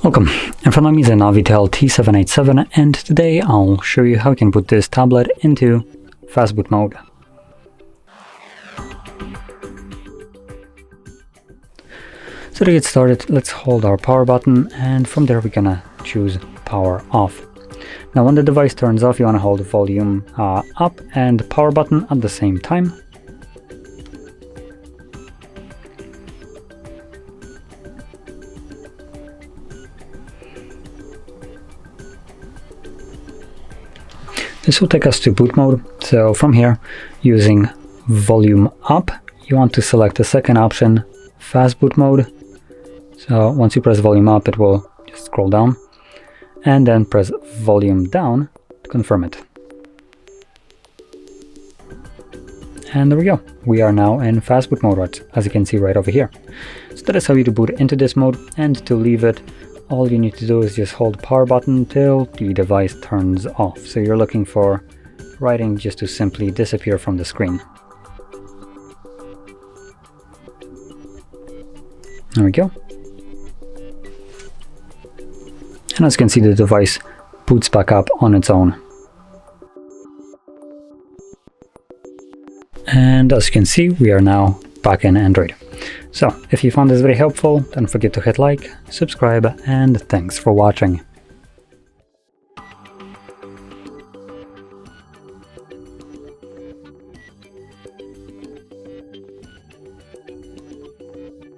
Welcome, in front of me is a NAVITEL T787 and today I'll show you how you can put this tablet into Fastboot mode. So to get started, let's hold our power button and from there we're gonna choose power off. Now when the device turns off, you want to hold the volume up and power button at the same time. This will take us to boot mode. So from here, using volume up, you want to select the second option, Fastboot mode. So once you press volume up, it will just scroll down and then press volume down to confirm it. And there we go. We are now in Fastboot mode, as you can see right over here. So that is how you boot into this mode, and to leave it, all you need to do is just hold the power button till the device turns off. So you're looking for writing just to simply disappear from the screen. There we go. And as you can see, the device boots back up on its own. And as you can see, we are now back in Android. So if you found this very helpful, don't forget to hit like, subscribe, and thanks for watching.